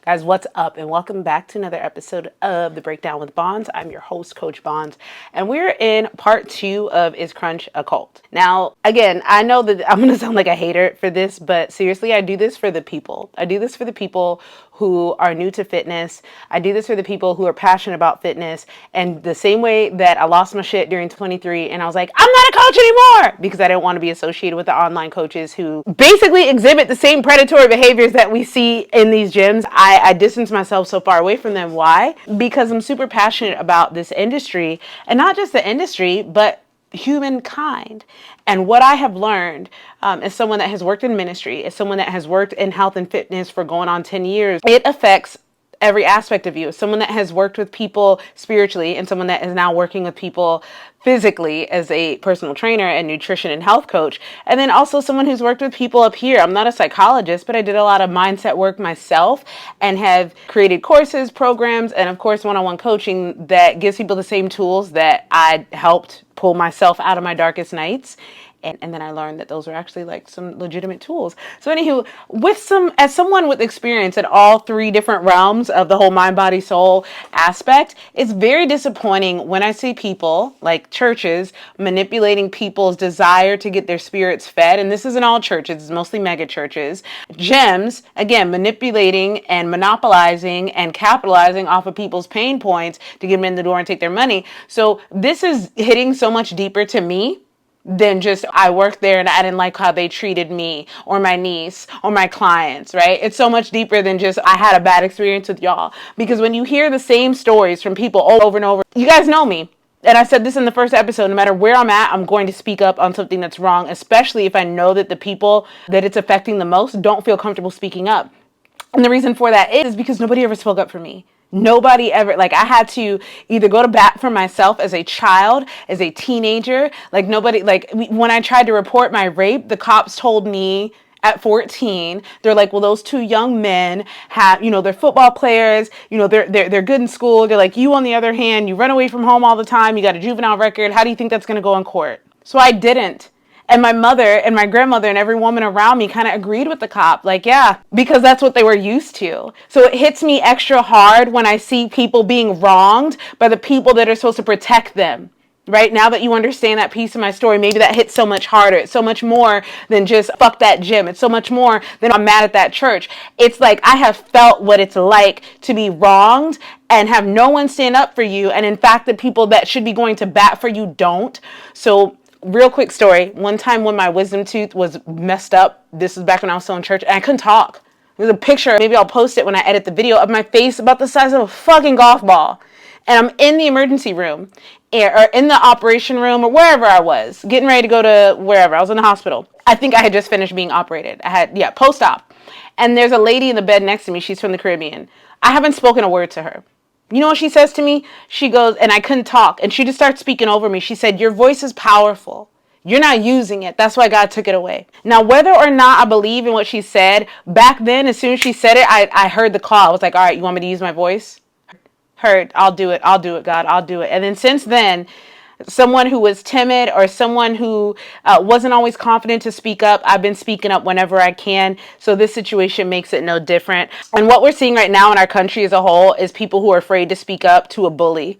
Guys, what's up? And welcome back to another episode of The Breakdown with Bonds. I'm your host, Coach Bonds, and we're in part 2 of Is Crunch a Cult? Now, again, I know that I'm going to sound like a hater for this, but seriously, I do this for the people. I do this for the people who are new to fitness. I do this for the people who are passionate about fitness. And the same way that I lost my shit during 23 and I was like, I'm not a coach anymore, because I didn't want to be associated with the online coaches who basically exhibit the same predatory behaviors that we see in these gyms. I distance myself so far away from them. Why? Because I'm super passionate about this industry, and not just the industry, but humankind. And what I have learned as someone that has worked in ministry, as someone that has worked in health and fitness for going on 10 years, it affects every aspect of you. As someone that has worked with people spiritually and someone that is now working with people physically as a personal trainer and nutrition and health coach. And then also someone who's worked with people up here. I'm not a psychologist, but I did a lot of mindset work myself and have created courses, programs, and of course, one-on-one coaching that gives people the same tools that I helped pull myself out of my darkest nights. And then I learned that those are actually like some legitimate tools. So anywho, as someone with experience in all three different realms of the whole mind, body, soul aspect, it's very disappointing when I see people like churches manipulating people's desire to get their spirits fed. And this isn't all churches, it's mostly mega churches. Gyms, again, manipulating and monopolizing and capitalizing off of people's pain points to get them in the door and take their money. So this is hitting so much deeper to me than just I worked there and I didn't like how they treated me or my niece or my clients, right? It's so much deeper than just I had a bad experience with y'all. Because when you hear the same stories from people over and over, you guys know me. And I said this in the first episode, no matter where I'm at, I'm going to speak up on something that's wrong, especially if I know that the people that it's affecting the most don't feel comfortable speaking up. And the reason for that is because nobody ever spoke up for me. Nobody ever, like I had to either go to bat for myself as a child, as a teenager, like nobody, like when I tried to report my rape, the cops told me at 14, they're like, well, those two young men have, they're football players, they're good in school. They're like, you on the other hand, you run away from home all the time. You got a juvenile record. How do you think that's going to go in court? So I didn't. And my mother and my grandmother and every woman around me kind of agreed with the cop. Like, yeah, because that's what they were used to. So it hits me extra hard when I see people being wronged by the people that are supposed to protect them. Right now that you understand that piece of my story, maybe that hits so much harder. It's so much more than just fuck that gym. It's so much more than I'm mad at that church. It's like I have felt what it's like to be wronged and have no one stand up for you. And in fact, the people that should be going to bat for you don't. So real quick story. One time when my wisdom tooth was messed up, this is back when I was still in church, and I couldn't talk. There's a picture, maybe I'll post it when I edit the video, of my face about the size of a fucking golf ball. And I'm in the emergency room, or in the operation room, or wherever I was, getting ready to go to wherever. I was in the hospital. I think I had just finished being operated. Post-op. And there's a lady in the bed next to me. She's from the Caribbean. I haven't spoken a word to her. You know what she says to me? She goes, and I couldn't talk. And she just starts speaking over me. She said, your voice is powerful. You're not using it. That's why God took it away. Now, whether or not I believe in what she said, back then, as soon as she said it, I heard the call. I was like, all right, you want me to use my voice? Heard, I'll do it, God, I'll do it. And then since then, someone who was timid or someone who wasn't always confident to speak up, I've been speaking up whenever I can. So this situation makes it no different. And what we're seeing right now in our country as a whole is people who are afraid to speak up to a bully.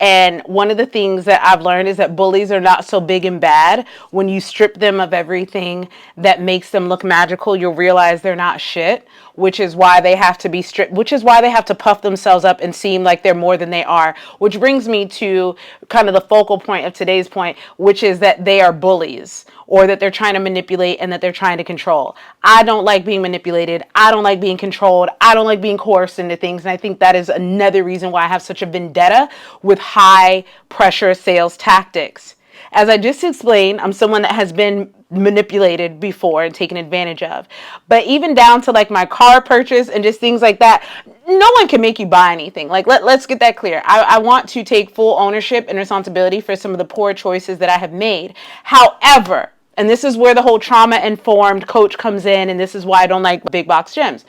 And one of the things that I've learned is that bullies are not so big and bad. When you strip them of everything that makes them look magical, you'll realize they're not shit, which is why they have to be stripped, which is why they have to puff themselves up and seem like they're more than they are, which brings me to kind of the focal point of today's point, which is that they are bullies, or that they're trying to manipulate and that they're trying to control. I don't like being manipulated. I don't like being controlled. I don't like being coerced into things. And I think that is another reason why I have such a vendetta with high pressure sales tactics. As I just explained, I'm someone that has been manipulated before and taken advantage of. But even down to like my car purchase and just things like that, no one can make you buy anything. Like, let's get that clear. I want to take full ownership and responsibility for some of the poor choices that I have made. However, and this is where the whole trauma-informed coach comes in, and this is why I don't like big box gyms.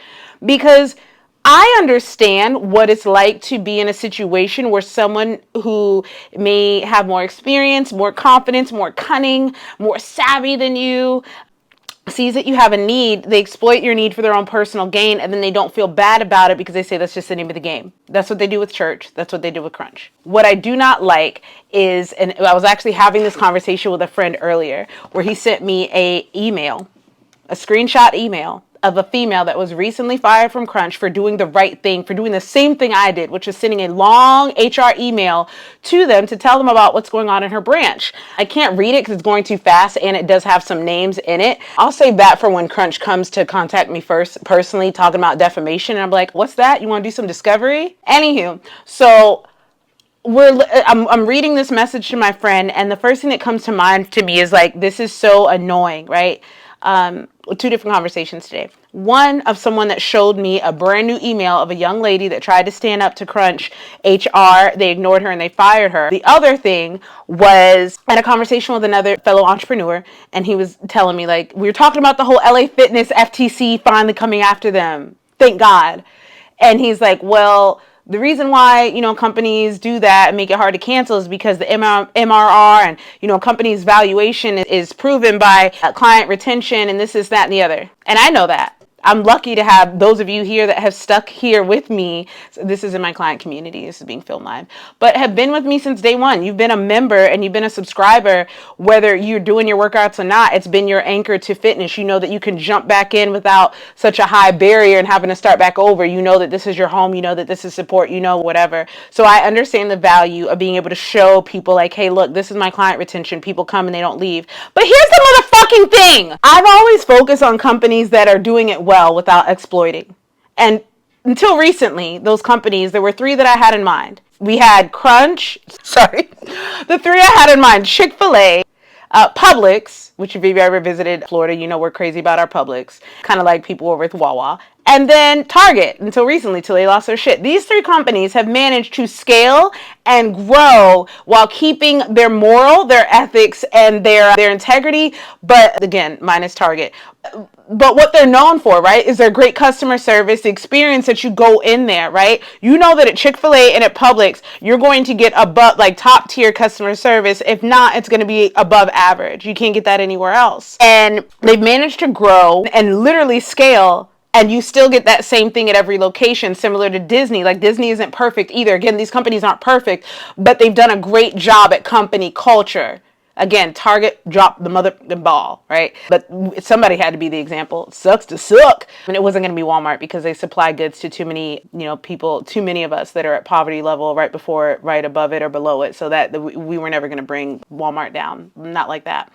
Because I understand what it's like to be in a situation where someone who may have more experience, more confidence, more cunning, more savvy than you, sees that you have a need, they exploit your need for their own personal gain, and then they don't feel bad about it because they say that's just the name of the game. That's what they do with church. That's what they do with Crunch. What I do not like is, and I was actually having this conversation with a friend earlier, where he sent me a screenshot email of a female that was recently fired from Crunch for doing the right thing, for doing the same thing I did, which is sending a long HR email to them to tell them about what's going on in her branch. I can't read it because it's going too fast and it does have some names in it. I'll save that for when Crunch comes to contact me first, personally, talking about defamation. And I'm like, what's that? You want to do some discovery? Anywho, so I'm reading this message to my friend, and the first thing that comes to mind to me is like, this is so annoying, right? Two different conversations today. One of someone that showed me a brand new email of a young lady that tried to stand up to Crunch HR. They ignored her and they fired her. The other thing was I had a conversation with another fellow entrepreneur, and he was telling me, like, we were talking about the whole LA Fitness FTC finally coming after them. Thank God. And he's like, well, the reason why, companies do that and make it hard to cancel is because the MRR and, companies' valuation is proven by client retention and this is that and the other. And I know that. I'm lucky to have those of you here that have stuck here with me. So this is in my client community. This is being filmed live. But have been with me since day one. You've been a member and you've been a subscriber, whether you're doing your workouts or not. It's been your anchor to fitness. You know that you can jump back in without such a high barrier and having to start back over. You know that this is your home. You know that this is support. Whatever. So I understand the value of being able to show people like, hey, look, this is my client retention. People come and they don't leave. But here's the motherfucking thing. I've always focused on companies that are doing it well without exploiting. And until recently, those companies, there were three that I had in mind. We had the three I had in mind, Chick-fil-A, Publix, which if you've ever visited Florida, we're crazy about our Publix, kind of like people were with Wawa, and then Target, until recently, till they lost their shit. These three companies have managed to scale and grow while keeping their moral, their ethics, and their integrity, but again, minus Target. But what they're known for, right, is their great customer service, the experience that you go in there, right? You know that at Chick-fil-A and at Publix, you're going to get above, like, top tier customer service. If not, it's going to be above average. You can't get that anywhere else. And they've managed to grow and literally scale, and you still get that same thing at every location, similar to Disney. Like, Disney isn't perfect either. Again, these companies aren't perfect, but they've done a great job at company culture. Again, Target dropped the ball, right? But somebody had to be the example. It sucks to suck. And it wasn't going to be Walmart because they supply goods to too many, people, too many of us that are at poverty level right before it, right above it or below it. So that we were never going to bring Walmart down. Not like that.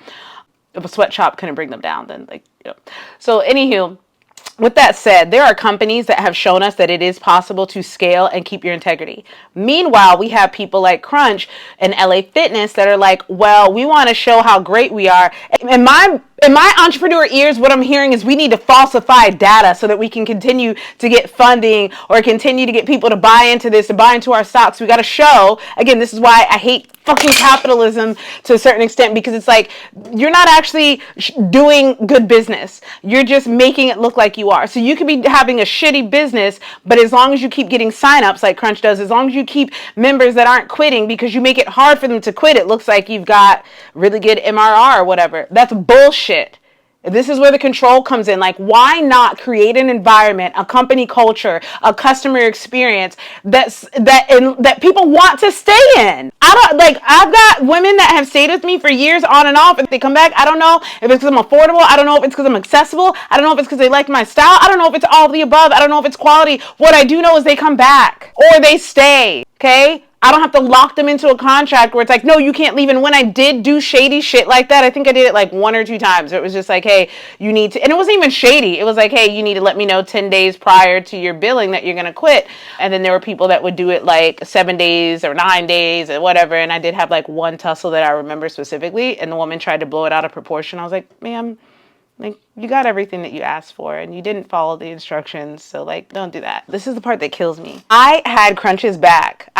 If a sweatshop couldn't bring them down, then So anywho, with that said, there are companies that have shown us that it is possible to scale and keep your integrity. Meanwhile, we have people like Crunch and LA Fitness that are like, well, we want to show how great we are. In my entrepreneur ears, what I'm hearing is we need to falsify data so that we can continue to get funding or continue to get people to buy into this and buy into our stocks. We got to show, again, this is why I hate fucking capitalism to a certain extent, because it's like, you're not actually doing good business. You're just making it look like you are. So you could be having a shitty business, but as long as you keep getting signups like Crunch does, as long as you keep members that aren't quitting because you make it hard for them to quit, it looks like you've got really good MRR or whatever. That's bullshit. This is where the control comes in. Like, why not create an environment, a company culture, a customer experience that people want to stay in? I've got women that have stayed with me for years on and off. If they come back, I don't know if it's because I'm affordable. I don't know if it's because I'm accessible. I don't know if it's because they like my style. I don't know if it's all of the above. I don't know if it's quality. What I do know is they come back or they stay. Okay? I don't have to lock them into a contract where it's like, no, you can't leave. And when I did do shady shit like that, I think I did it like 1 or 2 times. It was just like, hey, you need to, and it wasn't even shady. It was like, hey, you need to let me know 10 days prior to your billing that you're going to quit. And then there were people that would do it like 7 days or 9 days or whatever. And I did have like one tussle that I remember specifically. And the woman tried to blow it out of proportion. I was like, ma'am, like, you got everything that you asked for and you didn't follow the instructions. So like, don't do that. This is the part that kills me. I had Crunch's back.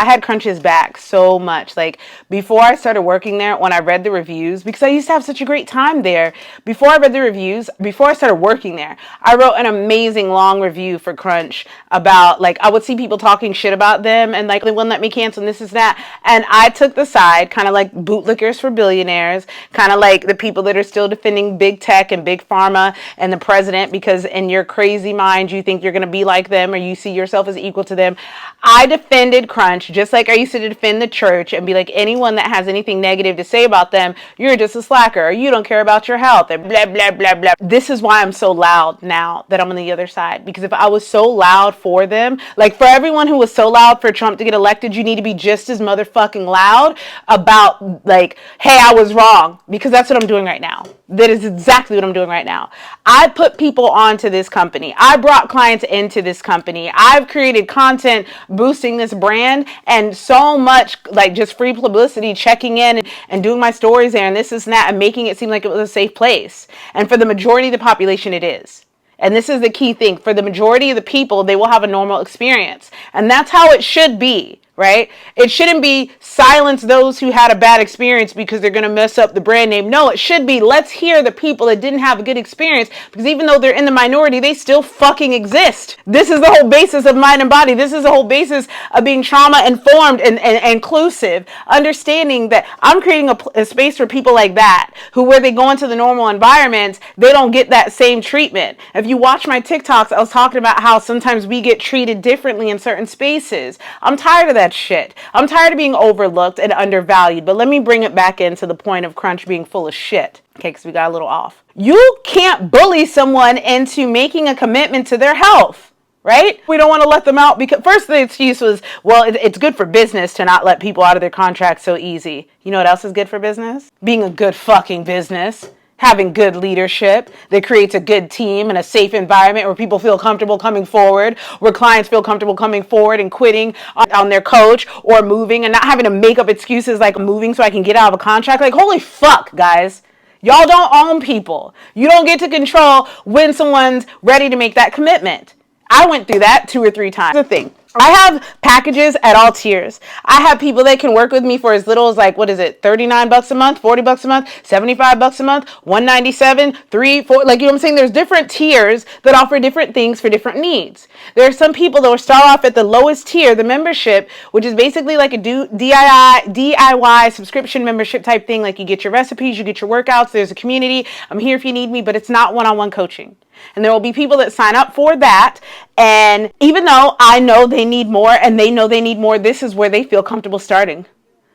So much. Like, before I started working there, when I read the reviews, because I used to have such a great time there. Before I read the reviews, before I started working there, I wrote an amazing long review for Crunch about, like, I would see people talking shit about them and like, they wouldn't let me cancel and this is that. And I took the side, kind of like bootlickers for billionaires, kind of like the people that are still defending big tech and big pharma Obama and the president because in your crazy mind you think you're going to be like them or you see yourself as equal to them. I defended Crunch just like I used to defend the church and be like, anyone that has anything negative to say about them, you're just a slacker or you don't care about your health and blah, blah, blah, blah. This is why I'm so loud now that I'm on the other side, because if I was so loud for them, like for everyone who was so loud for Trump to get elected, you need to be just as motherfucking loud about like, hey, I was wrong, because that's what I'm doing right now. That is exactly what I'm doing right now. I put people onto this company. I brought clients into this company. I've created content boosting this brand and so much like just free publicity, checking in and doing my stories there and this and that and making it seem like it was a safe place. And for the majority of the population, it is. And this is the key thing. For the majority of the people, they will have a normal experience. And that's how it should be, right? It shouldn't be silence those who had a bad experience because they're going to mess up the brand name. No, it should be let's hear the people that didn't have a good experience, because even though they're in the minority, they still fucking exist. This is the whole basis of mind and body. This is the whole basis of being trauma informed and inclusive, understanding that I'm creating a space for people like that who, where they go into the normal environments, they don't get that same treatment. If you watch my TikToks, I was talking about how sometimes we get treated differently in certain spaces. I'm tired of that shit. I'm tired of being overlooked and undervalued. But let me bring it back into the point of Crunch being full of shit. Okay, because we got a little off. You can't bully someone into making a commitment to their health, right? We don't want to let them out because first the excuse was, well, it's good for business to not let people out of their contracts so easy. You know what else is good for business? Being a good fucking business. Having good leadership that creates a good team and a safe environment where people feel comfortable coming forward, where clients feel comfortable coming forward and quitting on their coach or moving and not having to make up excuses like moving so I can get out of a contract. Like, holy fuck, guys. Y'all don't own people. You don't get to control when someone's ready to make that commitment. I went through that 2 or 3 times. The thing. I have packages at all tiers. I have people that can work with me for as little as like, what is it? $39 a month, $40 a month, $75 a month, $197, $3, $4, like, you know what I'm saying? There's different tiers that offer different things for different needs. There are some people that will start off at the lowest tier, the membership, which is basically like a DIY subscription membership type thing. Like you get your recipes, you get your workouts, there's a community. I'm here if you need me, but it's not one-on-one coaching. And there will be people that sign up for that. And even though I know they need more and they know they need more, this is where they feel comfortable starting.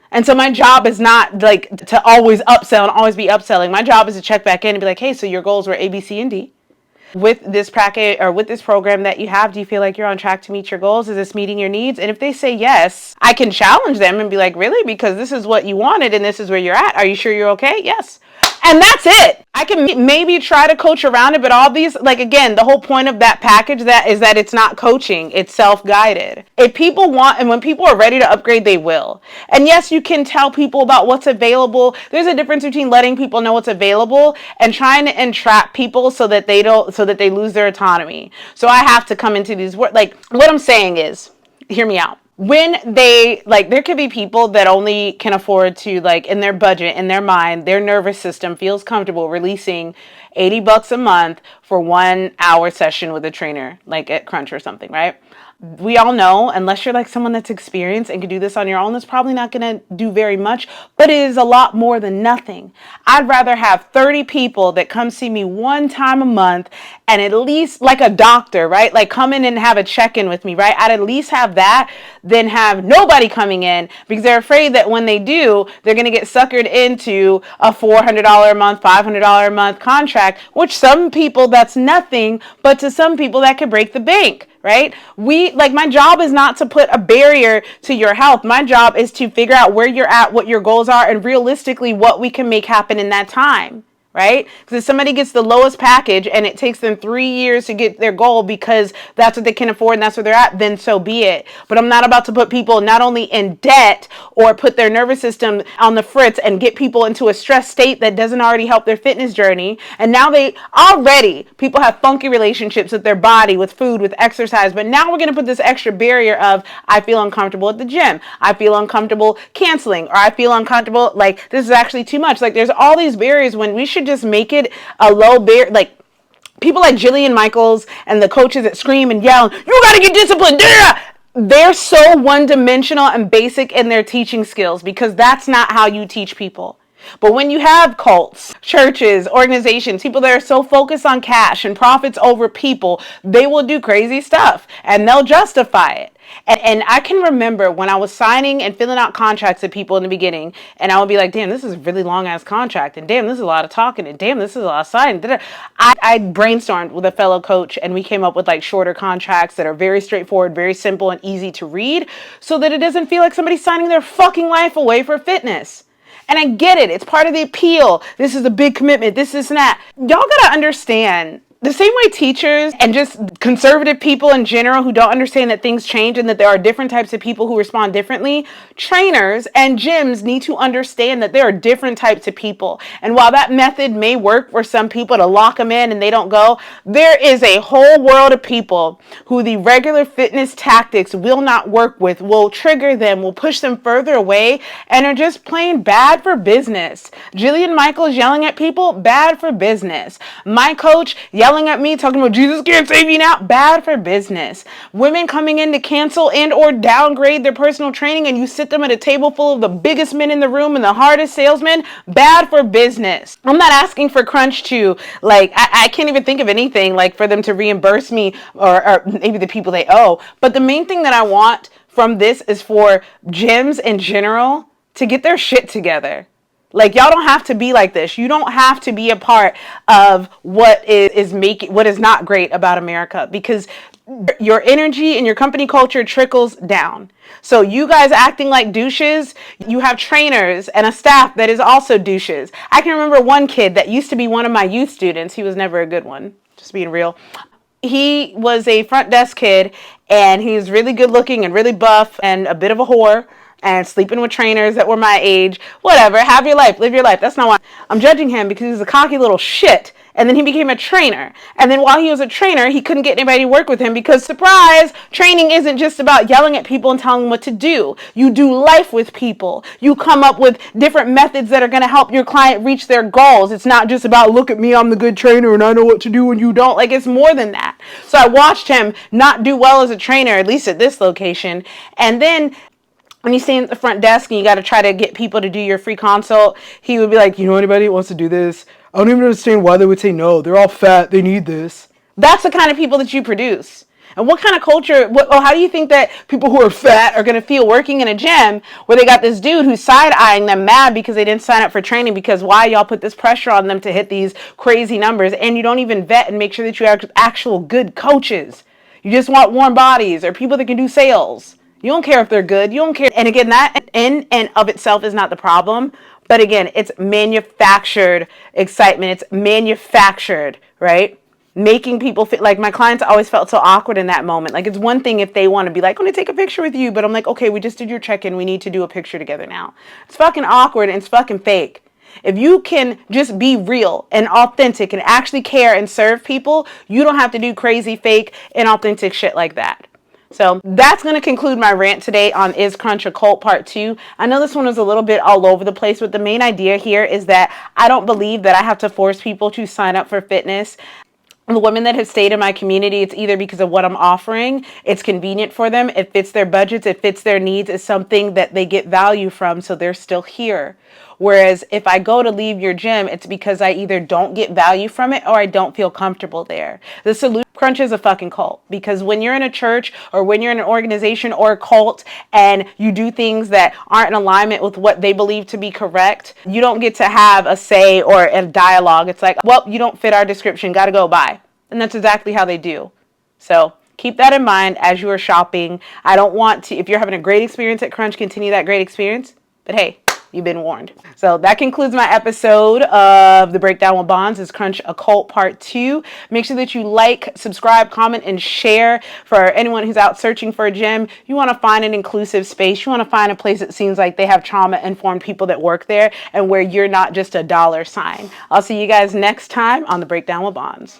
And so my job is not like to always upsell and always be upselling. My job is to check back in and be like, hey, so your goals were A, B, C, and D. With this packet or with this program that you have, do you feel like you're on track to meet your goals? Is this meeting your needs? And if they say yes, I can challenge them and be like, really? Because this is what you wanted and this is where you're at. Are you sure you're okay? Yes. And that's it. I can maybe try to coach around it, but all these, like, again, the whole point of that package that is that it's not coaching, it's self-guided. If people want, and when people are ready to upgrade, they will. And yes, you can tell people about what's available. There's a difference between letting people know what's available and trying to entrap people so that they lose their autonomy. So I have to come into these words. Like, what I'm saying is, hear me out. When they, like, there could be people that only can afford to, like, in their budget, in their mind, their nervous system feels comfortable releasing $80 a month for 1 hour session with a trainer, like at Crunch or something, right? We all know, unless you're like someone that's experienced and can do this on your own, that's probably not going to do very much, but it is a lot more than nothing. I'd rather have 30 people that come see me 1 time a month and at least like a doctor, right? Like come in and have a check-in with me, right? I'd at least have that than have nobody coming in because they're afraid that when they do, they're going to get suckered into a $400 a month, $500 a month contract, which some people that's nothing, but to some people that could break the bank. Right? My job is not to put a barrier to your health. My job is to figure out where you're at, what your goals are, and realistically what we can make happen in that time. Right? Because if somebody gets the lowest package and it takes them 3 years to get their goal because that's what they can afford and that's where they're at, then so be it. But I'm not about to put people not only in debt or put their nervous system on the fritz and get people into a stress state that doesn't already help their fitness journey. And now people have funky relationships with their body, with food, with exercise. But now we're going to put this extra barrier of, I feel uncomfortable at the gym. I feel uncomfortable canceling, or I feel uncomfortable, like this is actually too much. Like there's all these barriers when we should just make it a low barrier. Like people like Jillian Michaels and the coaches that scream and yell, you got to get disciplined. They're so one-dimensional and basic in their teaching skills because that's not how you teach people. But when you have cults, churches, organizations, people that are so focused on cash and profits over people, they will do crazy stuff and they'll justify it. And I can remember when I was signing and filling out contracts with people in the beginning, and I would be like, damn, this is a really long ass contract, and damn, this is a lot of talking, and damn, this is a lot of signing. I brainstormed with a fellow coach, and we came up with like shorter contracts that are very straightforward, very simple, and easy to read, so that it doesn't feel like somebody's signing their fucking life away for fitness. And I get it. It's part of the appeal. This is a big commitment. This and that. Y'all gotta understand, the same way teachers and just conservative people in general who don't understand that things change and that there are different types of people who respond differently, trainers and gyms need to understand that there are different types of people. And while that method may work for some people to lock them in and they don't go, there is a whole world of people who the regular fitness tactics will not work with, will trigger them, will push them further away, and are just plain bad for business. Jillian Michaels yelling at people, bad for business. My coach yelling at me, talking about Jesus can't save you now, bad for business. Women coming in to cancel and or downgrade their personal training, and you sit them at a table full of the biggest men in the room and the hardest salesmen, bad for business. I'm not asking for Crunch to, like, I can't even think of anything, like, for them to reimburse me or maybe the people they owe. But the main thing that I want from this is for gyms in general to get their shit together. Like, y'all don't have to be like this. You don't have to be a part of what is not great about America, because your energy and your company culture trickles down. So you guys acting like douches, you have trainers and a staff that is also douches. I can remember one kid that used to be one of my youth students. He was never a good one, just being real. He was a front desk kid, and he was really good looking and really buff and a bit of a whore, and sleeping with trainers that were my age. Whatever, have your life, live your life. That's not why I'm judging him, because he's a cocky little shit. And then he became a trainer. And then while he was a trainer, he couldn't get anybody to work with him because, surprise, training isn't just about yelling at people and telling them what to do. You do life with people. You come up with different methods that are going to help your client reach their goals. It's not just about, look at me, I'm the good trainer and I know what to do and you don't. Like, it's more than that. So I watched him not do well as a trainer, at least at this location. And then when you stand at the front desk and you got to try to get people to do your free consult, he would be like, you know anybody that wants to do this? I don't even understand why they would say no. They're all fat. They need this. That's the kind of people that you produce. And what kind of culture, how do you think that people who are fat are going to feel working in a gym where they got this dude who's side-eyeing them mad because they didn't sign up for training, because why y'all put this pressure on them to hit these crazy numbers, and you don't even vet and make sure that you have actual good coaches. You just want warm bodies or people that can do sales. You don't care if they're good. You don't care. And again, that in and of itself is not the problem. But again, it's manufactured excitement. It's manufactured, right? Making people feel like, my clients always felt so awkward in that moment. Like, it's one thing if they want to be like, I'm going to take a picture with you. But I'm like, okay, we just did your check-in. We need to do a picture together now. It's fucking awkward and it's fucking fake. If you can just be real and authentic and actually care and serve people, you don't have to do crazy, fake, inauthentic shit like that. So that's going to conclude my rant today on Is Crunch a Cult Part 2. I know this one was a little bit all over the place, but the main idea here is that I don't believe that I have to force people to sign up for fitness. The women that have stayed in my community, it's either because of what I'm offering, it's convenient for them, it fits their budgets, it fits their needs, it's something that they get value from, so they're still here. Whereas if I go to leave your gym, it's because I either don't get value from it or I don't feel comfortable there. The solution, Crunch is a fucking cult, because when you're in a church or when you're in an organization or a cult and you do things that aren't in alignment with what they believe to be correct, you don't get to have a say or a dialogue. It's like, well, you don't fit our description, gotta go, bye. And that's exactly how they do. So keep that in mind as you are shopping. I don't want to, if you're having a great experience at Crunch, continue that great experience. But hey, you've been warned. So that concludes my episode of The Breakdown with Bonds. Is Crunch a Cult Part 2. Make sure that you like, subscribe, comment, and share. For anyone who's out searching for a gym, you want to find an inclusive space. You want to find a place that seems like they have trauma-informed people that work there and where you're not just a dollar sign. I'll see you guys next time on The Breakdown with Bonds.